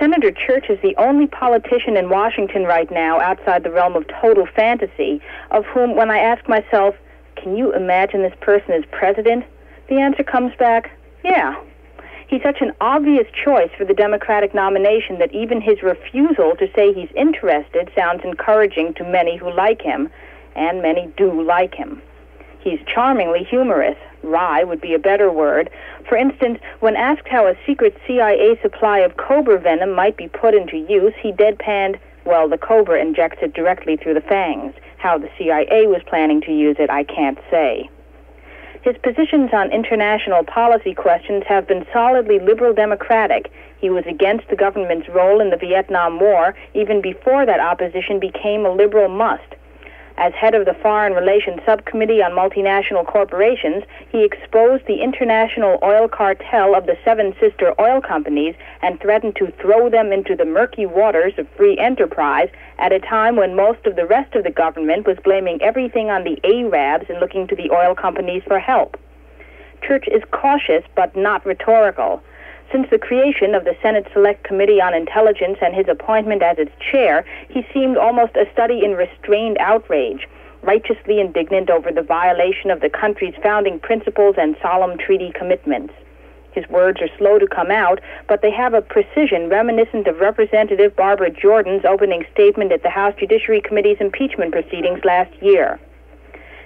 Senator Church is the only politician in Washington right now outside the realm of total fantasy, of whom, when I ask myself, can you imagine this person as president? The answer comes back, yeah. He's such an obvious choice for the Democratic nomination that even his refusal to say he's interested sounds encouraging to many who like him, and many do like him. He's charmingly humorous. Wry would be a better word. For instance, when asked how a secret CIA supply of cobra venom might be put into use, he deadpanned, well, the cobra injects it directly through the fangs. How the CIA was planning to use it, I can't say. His positions on international policy questions have been solidly liberal democratic. He was against the government's role in the Vietnam War even before that opposition became a liberal must. As head of the Foreign Relations Subcommittee on Multinational Corporations, he exposed the international oil cartel of the seven sister oil companies and threatened to throw them into the murky waters of free enterprise at a time when most of the rest of the government was blaming everything on the Arabs and looking to the oil companies for help. Church is cautious but not rhetorical. Since the creation of the Senate Select Committee on Intelligence and his appointment as its chair, he seemed almost a study in restrained outrage, righteously indignant over the violation of the country's founding principles and solemn treaty commitments. His words are slow to come out, but they have a precision reminiscent of Representative Barbara Jordan's opening statement at the House Judiciary Committee's impeachment proceedings last year.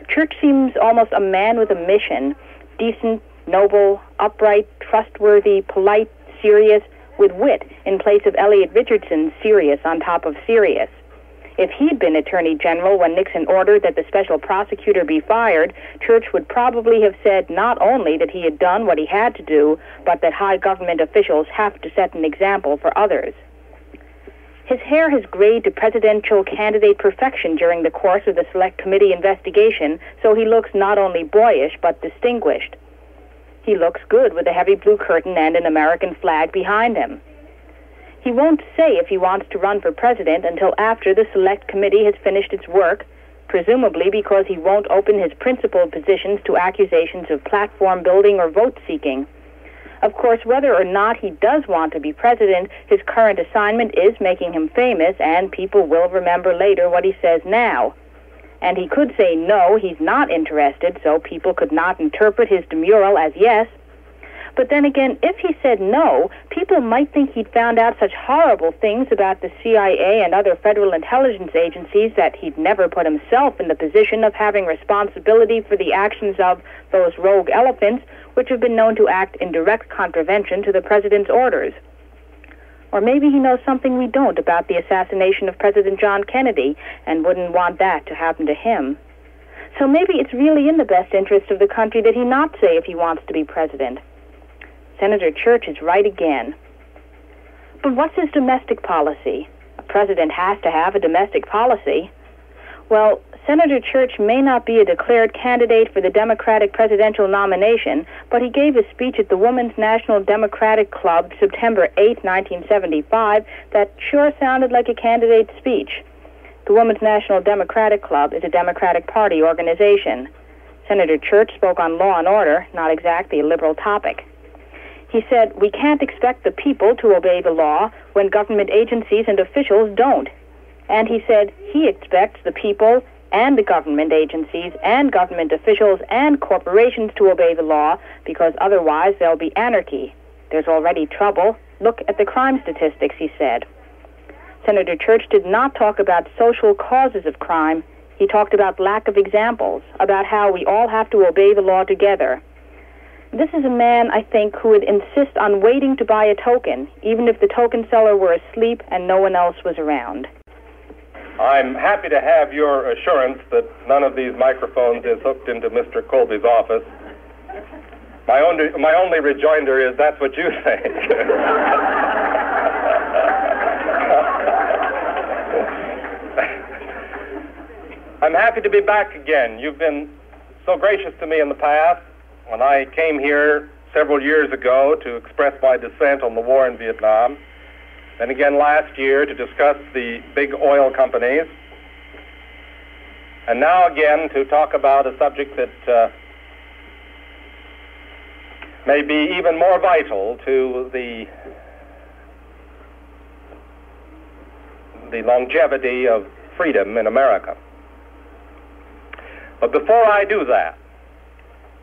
Church seems almost a man with a mission, decent, noble, upright, trustworthy, polite, serious, with wit in place of Elliot Richardson's serious on top of serious. If he'd been Attorney General when Nixon ordered that the special prosecutor be fired, Church would probably have said not only that he had done what he had to do, but that high government officials have to set an example for others. His hair has grayed to presidential candidate perfection during the course of the Select Committee investigation, so he looks not only boyish but distinguished. He looks good with a heavy blue curtain and an American flag behind him. He won't say if he wants to run for president until after the Select Committee has finished its work, presumably because he won't open his principal positions to accusations of platform building or vote seeking. Of course, whether or not he does want to be president, his current assignment is making him famous, and people will remember later what he says now. And he could say no, he's not interested, so people could not interpret his demurral as yes. But then again, if he said no, people might think he'd found out such horrible things about the CIA and other federal intelligence agencies that he'd never put himself in the position of having responsibility for the actions of those rogue elephants, which have been known to act in direct contravention to the president's orders. Or maybe he knows something we don't about the assassination of President John Kennedy and wouldn't want that to happen to him. So maybe it's really in the best interest of the country that he not say if he wants to be president. Senator Church is right again. But what's his domestic policy? A president has to have a domestic policy. Well, Senator Church may not be a declared candidate for the Democratic presidential nomination, but he gave a speech at the Women's National Democratic Club September 8, 1975, that sure sounded like a candidate's speech. The Women's National Democratic Club is a Democratic Party organization. Senator Church spoke on law and order, not exactly a liberal topic. He said, "We can't expect the people to obey the law when government agencies and officials don't." And he said he expects the people and the government agencies and government officials and corporations to obey the law, because otherwise there'll be anarchy. There's already trouble. Look at the crime statistics, he said. Senator Church did not talk about social causes of crime. He talked about lack of examples, about how we all have to obey the law together. This is a man, I think, who would insist on waiting to buy a token, even if the token seller were asleep and no one else was around. I'm happy to have your assurance that none of these microphones is hooked into Mr. Colby's office. My only rejoinder is that's what you think. I'm happy to be back again. You've been so gracious to me in the past. When I came here several years ago to express my dissent on the war in Vietnam, then again last year to discuss the big oil companies, and now again to talk about a subject that may be even more vital to the the longevity of freedom in America. But before I do that,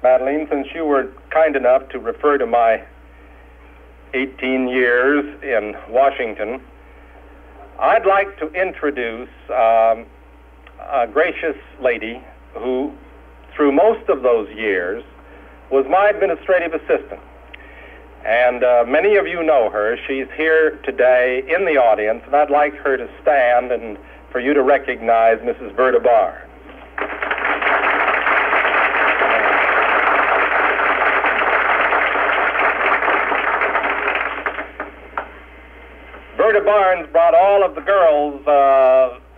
Madeline, since you were kind enough to refer to my 18 years in Washington, I'd like to introduce a gracious lady who, through most of those years, was my administrative assistant. And many of you know her. She's here today in the audience, and I'd like her to stand and for you to recognize Mrs. Berta Barnes. Berta Barnes brought all of the girls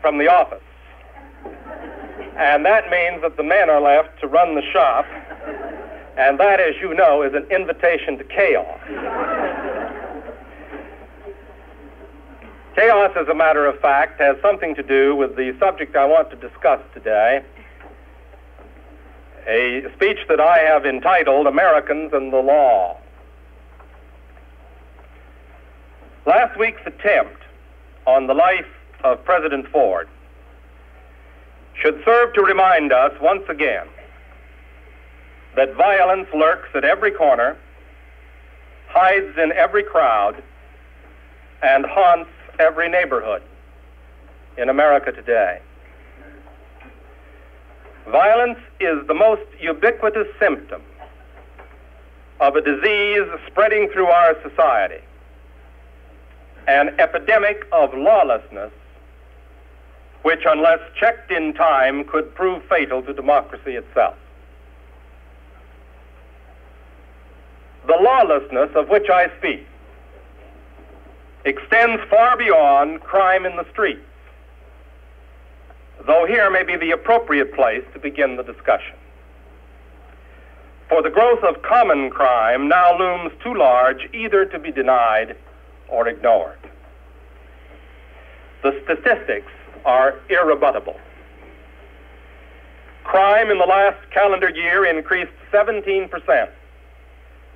from the office. And that means that the men are left to run the shop. And that, as you know, is an invitation to chaos. Chaos, as a matter of fact, has something to do with the subject I want to discuss today, a speech that I have entitled Americans and the Law. Last week's attempt on the life of President Ford should serve to remind us once again that violence lurks at every corner, hides in every crowd, and haunts every neighborhood in America today. Violence is the most ubiquitous symptom of a disease spreading through our society, an epidemic of lawlessness which, unless checked in time, could prove fatal to democracy itself. The lawlessness of which I speak extends far beyond crime in the streets, though here may be the appropriate place to begin the discussion. For the growth of common crime now looms too large either to be denied or ignored. The statistics are irrebuttable. Crime in the last calendar year increased 17%,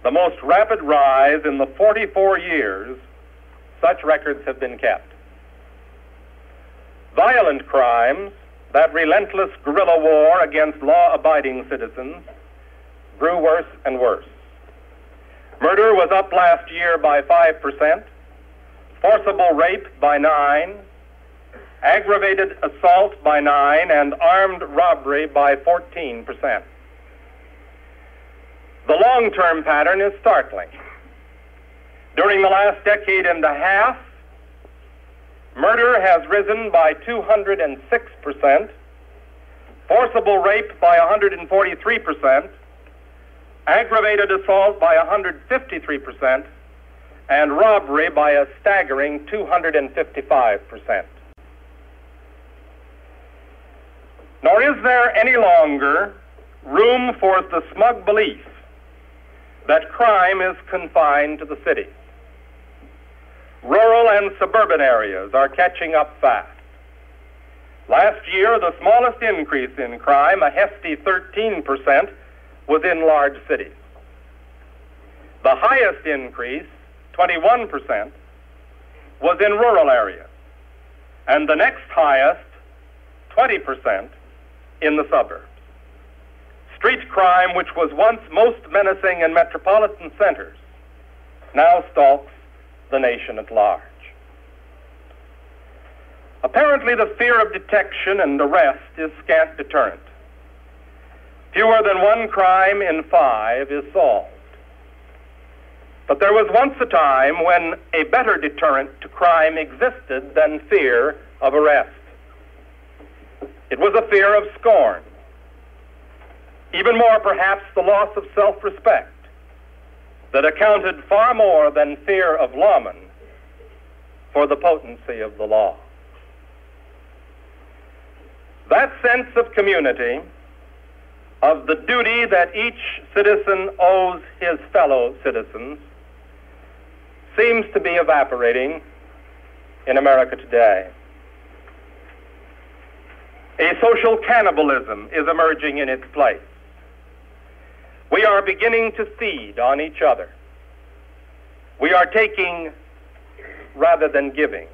the most rapid rise in the 44 years such records have been kept. Violent crimes, that relentless guerrilla war against law-abiding citizens, grew worse and worse. Murder was up last year by 5%, forcible rape by 9%, aggravated assault by 9%, and armed robbery by 14%. The long-term pattern is startling. During the last decade and a half, murder has risen by 206%, forcible rape by 143%, aggravated assault by 153%, and robbery by a staggering 255%. Nor is there any longer room for the smug belief that crime is confined to the cities. Rural and suburban areas are catching up fast. Last year, the smallest increase in crime, a hefty 13%, was in large cities. The highest increase, 21%, was in rural areas, and the next highest, 20%, in the suburbs. Street crime, which was once most menacing in metropolitan centers, now stalks the nation at large. Apparently, the fear of detection and arrest is scant deterrent. Fewer than one crime in 5 is solved. But there was once a time when a better deterrent to crime existed than fear of arrest. It was a fear of scorn. Even more, perhaps, the loss of self-respect that accounted far more than fear of lawmen for the potency of the law. That sense of community, of the duty that each citizen owes his fellow citizens, seems to be evaporating in America today. A social cannibalism is emerging in its place. We are beginning to feed on each other. We are taking rather than giving.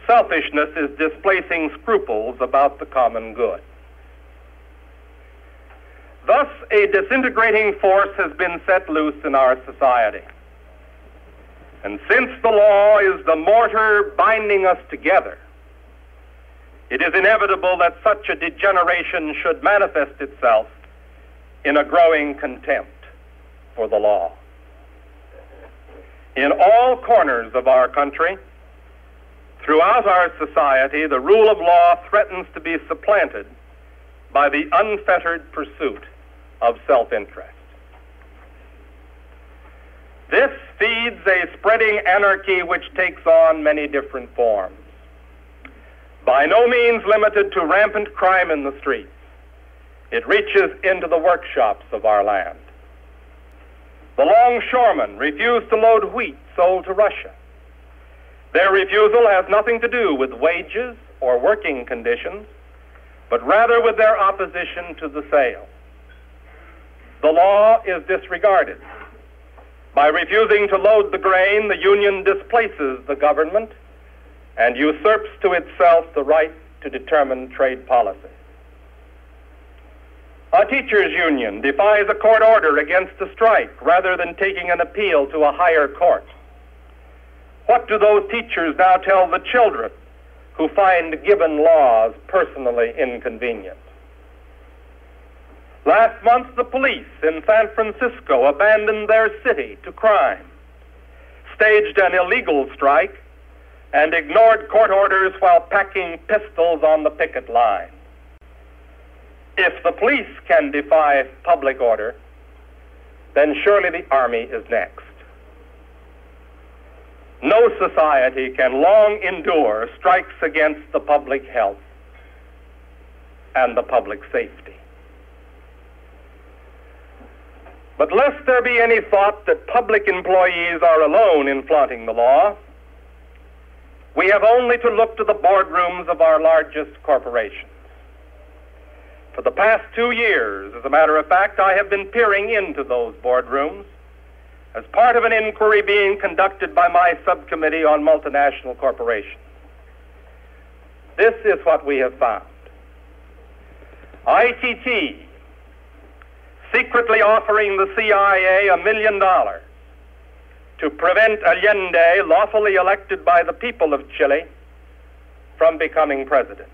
selfishness is displacing scruples about the common good. Thus, a disintegrating force has been set loose in our society. And since the law is the mortar binding us together, it is inevitable that such a degeneration should manifest itself in a growing contempt for the law. In all corners of our country, throughout our society, the rule of law threatens to be supplanted by the unfettered pursuit of self-interest. This feeds a spreading anarchy which takes on many different forms. By no means limited to rampant crime in the streets, it reaches into the workshops of our land. The longshoremen refuse to load wheat sold to Russia. Their refusal has nothing to do with wages or working conditions, but rather with their opposition to the sale. The law is disregarded. By refusing to load the grain, the union displaces the government and usurps to itself the right to determine trade policy. A teachers' union defies a court order against a strike rather than taking an appeal to a higher court. What do those teachers now tell the children who find given laws personally inconvenient? Last month, the police in San Francisco abandoned their city to crime, staged an illegal strike, and ignored court orders while packing pistols on the picket line. If the police can defy public order, then surely the army is next. No society can long endure strikes against the public health and the public safety. But lest there be any thought that public employees are alone in flaunting the law, we have only to look to the boardrooms of our largest corporations. For the past 2 years, as a matter of fact, I have been peering into those boardrooms as part of an inquiry being conducted by my subcommittee on multinational corporations. This is what we have found. ITT secretly offering the CIA $1 million to prevent Allende, lawfully elected by the people of Chile, from becoming president.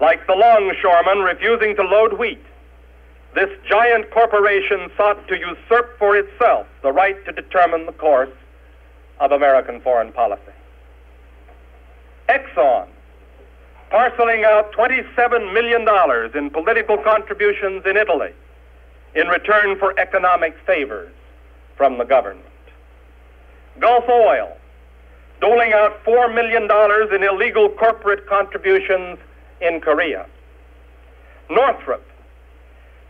Like the longshoremen refusing to load wheat, this giant corporation sought to usurp for itself the right to determine the course of American foreign policy. Exxon, parceling out $27 million in political contributions in Italy in return for economic favors from the government. Gulf Oil, doling out $4 million in illegal corporate contributions in Korea. Northrop,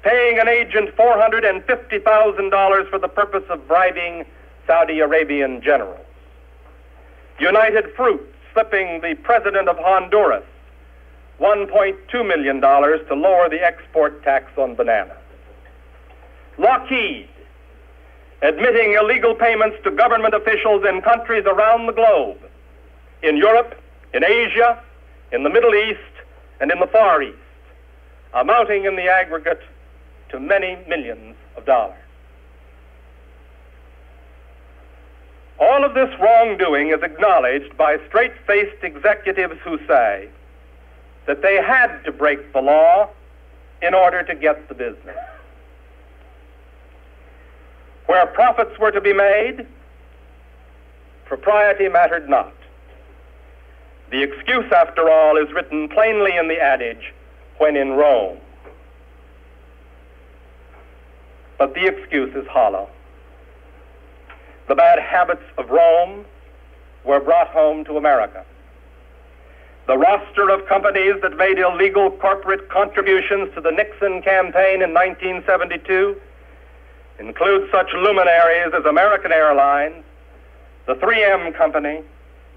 paying an agent $450,000 for the purpose of bribing Saudi Arabian generals. United Fruit slipping the president of Honduras $1.2 million to lower the export tax on bananas. Lockheed, admitting illegal payments to government officials in countries around the globe, in Europe, in Asia, in the Middle East, and in the Far East, amounting in the aggregate to many millions of dollars. All of this wrongdoing is acknowledged by straight-faced executives who say that they had to break the law in order to get the business. Where profits were to be made, propriety mattered not. The excuse, after all, is written plainly in the adage, when in Rome. But the excuse is hollow. The bad habits of Rome were brought home to America. The roster of companies that made illegal corporate contributions to the Nixon campaign in 1972 includes such luminaries as American Airlines, the 3M Company,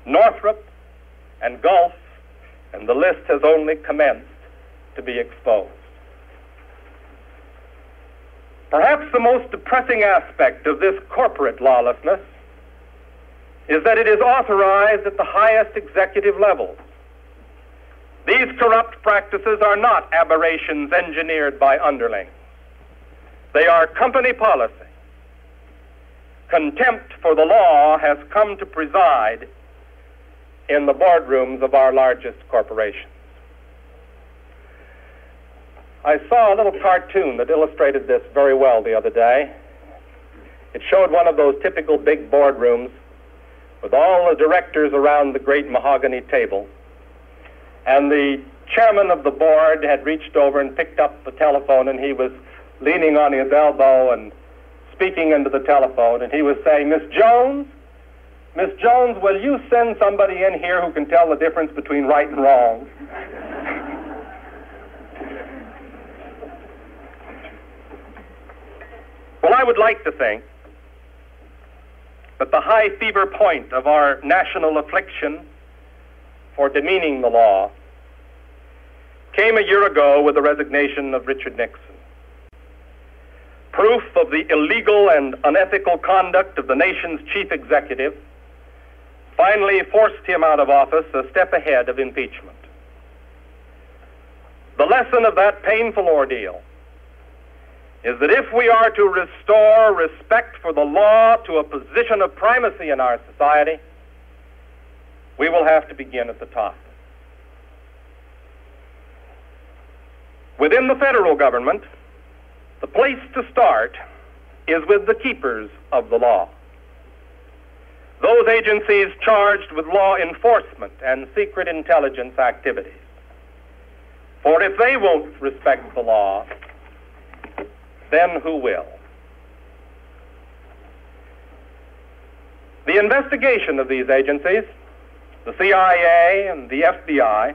Northrop, and Gulf, and the list has only commenced to be exposed. Perhaps the most depressing aspect of this corporate lawlessness is that it is authorized at the highest executive levels. These corrupt practices are not aberrations engineered by underlings. They are company policy. Contempt for the law has come to preside in the boardrooms of our largest corporations. I saw a little cartoon that illustrated this very well the other day. It showed one of those typical big boardrooms with all the directors around the great mahogany table. And the chairman of the board had reached over and picked up the telephone, and he was leaning on his elbow and speaking into the telephone, and he was saying, Miss Jones, will you send somebody in here who can tell the difference between right and wrong? Well, I would like to think that the high fever point of our national affliction for demeaning the law came a year ago with the resignation of Richard Nixon. Proof of the illegal and unethical conduct of the nation's chief executive finally forced him out of office a step ahead of impeachment. The lesson of that painful ordeal is that if we are to restore respect for the law to a position of primacy in our society, we will have to begin at the top. Within the federal government, the place to start is with the keepers of the law. Those agencies charged with law enforcement and secret intelligence activities. For if they won't respect the law, then who will? The investigation of these agencies, the CIA and the FBI,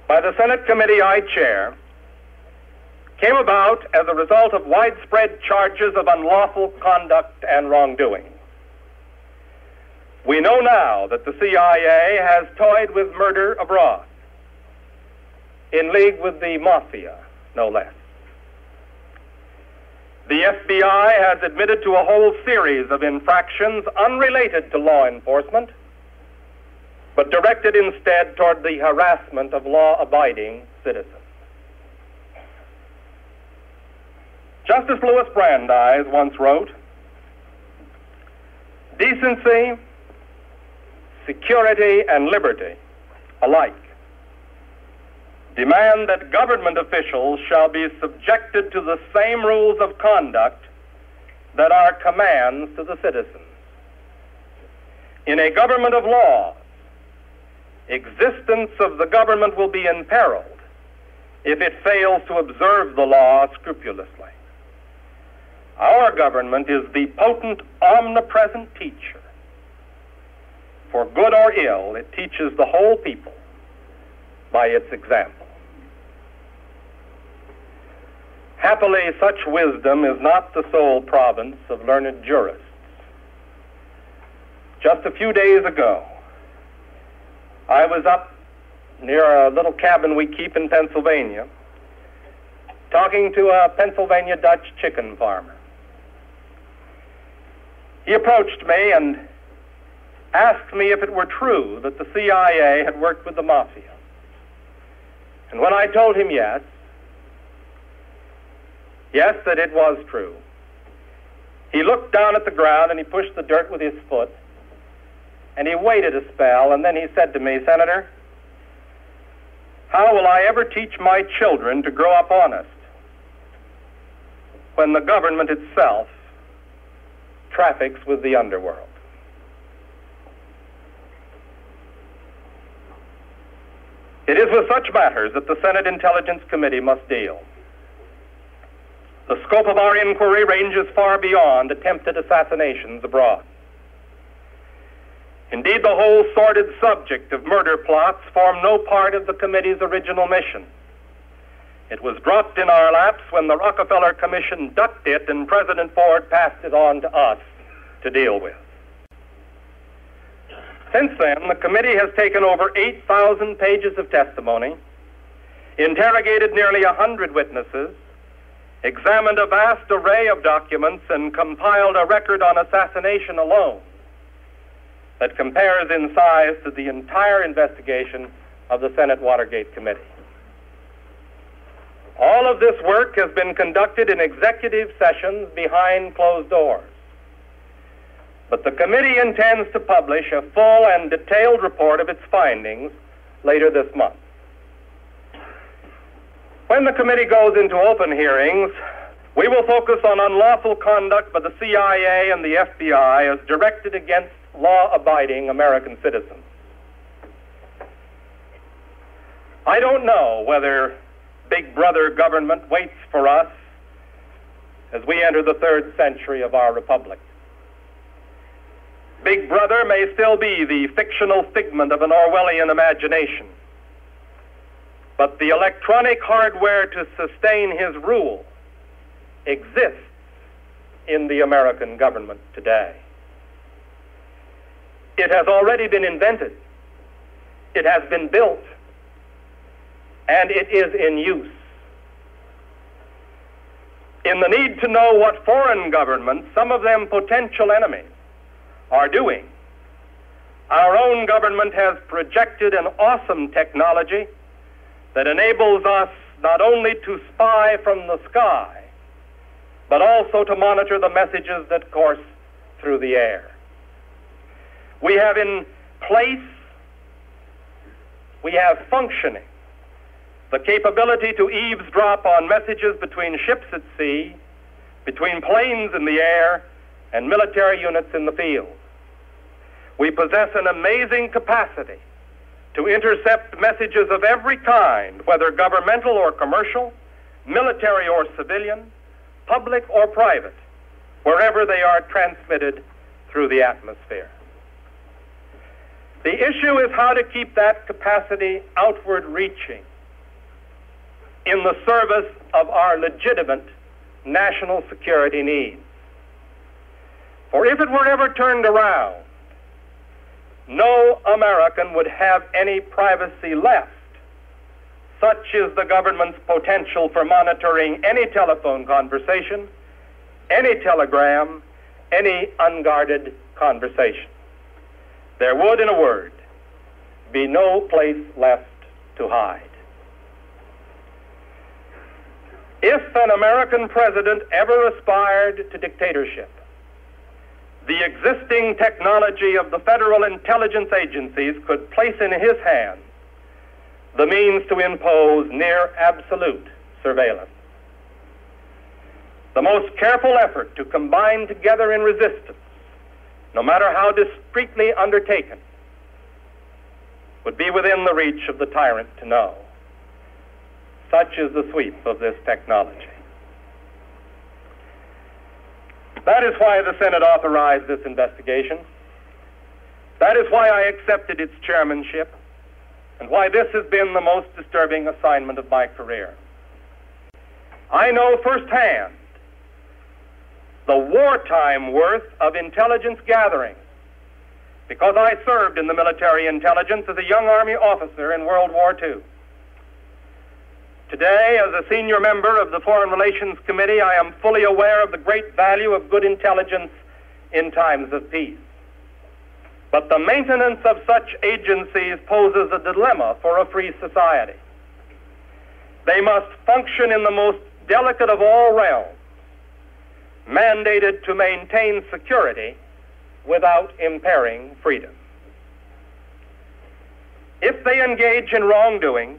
by the Senate committee I chair, came about as a result of widespread charges of unlawful conduct and wrongdoing. We know now that the CIA has toyed with murder abroad, in league with the mafia, no less. The FBI has admitted to a whole series of infractions unrelated to law enforcement, but directed instead toward the harassment of law-abiding citizens. Justice Louis Brandeis once wrote, "Decency, security, and liberty alike demand that government officials shall be subjected to the same rules of conduct that are commands to the citizens. In a government of laws, existence of the government will be imperiled if it fails to observe the law scrupulously. Our government is the potent, omnipresent teacher. For good or ill, it teaches the whole people by its example." Happily, such wisdom is not the sole province of learned jurists. Just a few days ago, I was up near a little cabin we keep in Pennsylvania, talking to a Pennsylvania Dutch chicken farmer. He approached me and asked me if it were true that the CIA had worked with the mafia. And when I told him yes, that it was true, he looked down at the ground and he pushed the dirt with his foot, and he waited a spell, and then he said to me, "Senator, how will I ever teach my children to grow up honest when the government itself traffics with the underworld?" It is with such matters that the Senate Intelligence Committee must deal. The scope of our inquiry ranges far beyond attempted assassinations abroad. Indeed, the whole sordid subject of murder plots formed no part of the committee's original mission. It was dropped in our laps when the Rockefeller Commission ducked it and President Ford passed it on to us to deal with. Since then, the committee has taken over 8,000 pages of testimony, interrogated nearly 100 witnesses, examined a vast array of documents, and compiled a record on assassination alone that compares in size to the entire investigation of the Senate Watergate Committee. All of this work has been conducted in executive sessions behind closed doors. But the committee intends to publish a full and detailed report of its findings later this month. When the committee goes into open hearings, we will focus on unlawful conduct by the CIA and the FBI as directed against law-abiding American citizens. I don't know whether Big Brother government waits for us as we enter the third century of our republic. Big Brother may still be the fictional figment of an Orwellian imagination, but the electronic hardware to sustain his rule exists in the American government today. It has already been invented, it has been built, and it is in use. In the need to know what foreign governments, some of them potential enemies, are doing, our own government has projected an awesome technology that enables us not only to spy from the sky, but also to monitor the messages that course through the air. We have in place, we have functioning, the capability to eavesdrop on messages between ships at sea, between planes in the air, and military units in the field. We possess an amazing capacity to intercept messages of every kind, whether governmental or commercial, military or civilian, public or private, wherever they are transmitted through the atmosphere. The issue is how to keep that capacity outward reaching in the service of our legitimate national security needs. For if it were ever turned around, no American would have any privacy left. Such is the government's potential for monitoring any telephone conversation, any telegram, any unguarded conversation. There would, in a word, be no place left to hide. If an American president ever aspired to dictatorship, the existing technology of the federal intelligence agencies could place in his hands the means to impose near absolute surveillance. The most careful effort to combine together in resistance, no matter how discreetly undertaken, would be within the reach of the tyrant to know. Such is the sweep of this technology. That is why the Senate authorized this investigation. That is why I accepted its chairmanship, and why this has been the most disturbing assignment of my career. I know firsthand the wartime worth of intelligence gathering, because I served in the military intelligence as a young Army officer in World War II. Today, as a senior member of the Foreign Relations Committee, I am fully aware of the great value of good intelligence in times of peace. But the maintenance of such agencies poses a dilemma for a free society. They must function in the most delicate of all realms, mandated to maintain security without impairing freedom. If they engage in wrongdoing,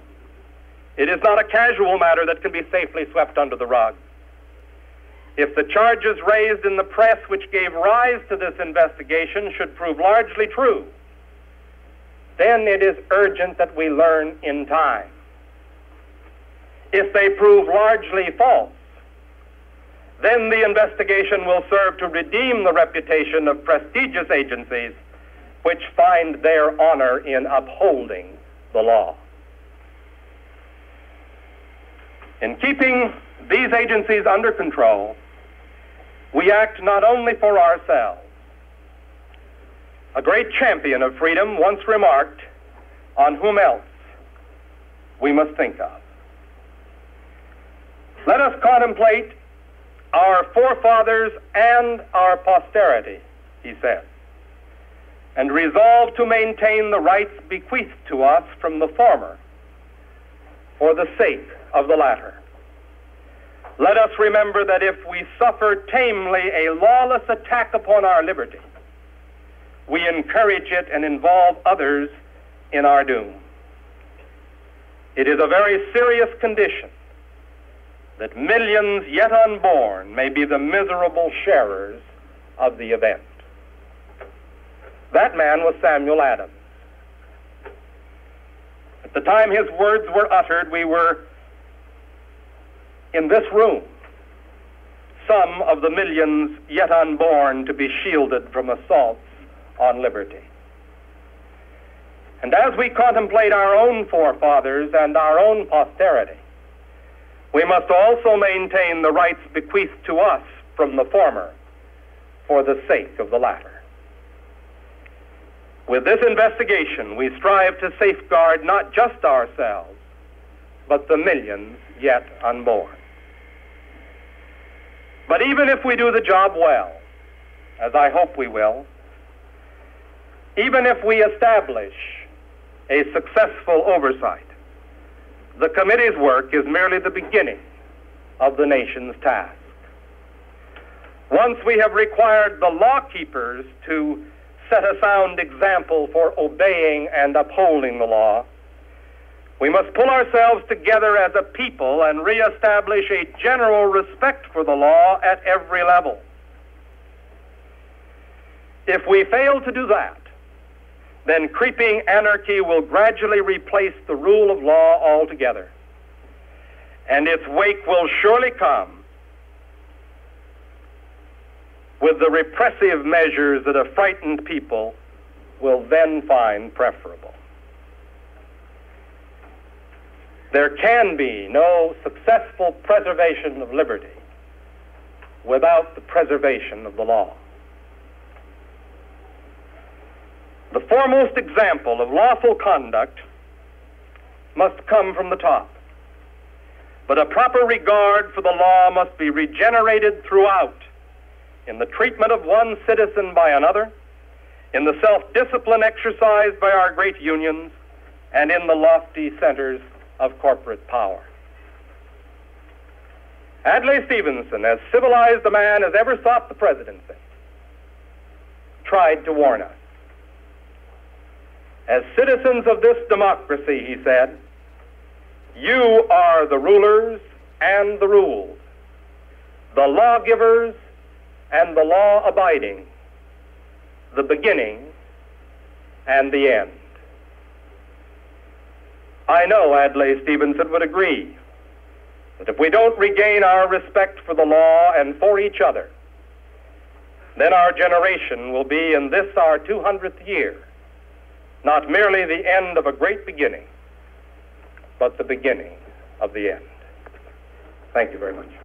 it is not a casual matter that can be safely swept under the rug. If the charges raised in the press which gave rise to this investigation should prove largely true, then it is urgent that we learn in time. If they prove largely false, then the investigation will serve to redeem the reputation of prestigious agencies which find their honor in upholding the law. In keeping these agencies under control, we act not only for ourselves. A great champion of freedom once remarked, on whom else we must think of. Let us contemplate our forefathers and our posterity, he said. and resolve to maintain the rights bequeathed to us from the former for the sake of the latter. Let us remember that if we suffer tamely a lawless attack upon our liberty, we encourage it and involve others in our doom. It is a very serious condition that millions yet unborn may be the miserable sharers of the event. That man was Samuel Adams. At the time his words were uttered, we were in this room, some of the millions yet unborn to be shielded from assaults on liberty. And as we contemplate our own forefathers and our own posterity, we must also maintain the rights bequeathed to us from the former for the sake of the latter. With this investigation, we strive to safeguard not just ourselves, but the millions yet unborn. But even if we do the job well, as I hope we will, even if we establish a successful oversight, the committee's work is merely the beginning of the nation's task. Once we have required the law keepers to set a sound example for obeying and upholding the law, we must pull ourselves together as a people and reestablish a general respect for the law at every level. If we fail to do that, then creeping anarchy will gradually replace the rule of law altogether, and its wake will surely come with the repressive measures that a frightened people will then find preferable. There can be no successful preservation of liberty without the preservation of the law. The foremost example of lawful conduct must come from the top, but a proper regard for the law must be regenerated throughout, in the treatment of one citizen by another, in the self-discipline exercised by our great unions, and in the lofty centers of corporate power. Adlai Stevenson, as civilized a man as ever sought the presidency, tried to warn us. As citizens of this democracy, he said, you are the rulers and the ruled, the lawgivers and the law-abiding, the beginning and the end. I know Adlai Stevenson would agree that if we don't regain our respect for the law and for each other, then our generation will be in this our 200th year, not merely the end of a great beginning, but the beginning of the end. Thank you very much.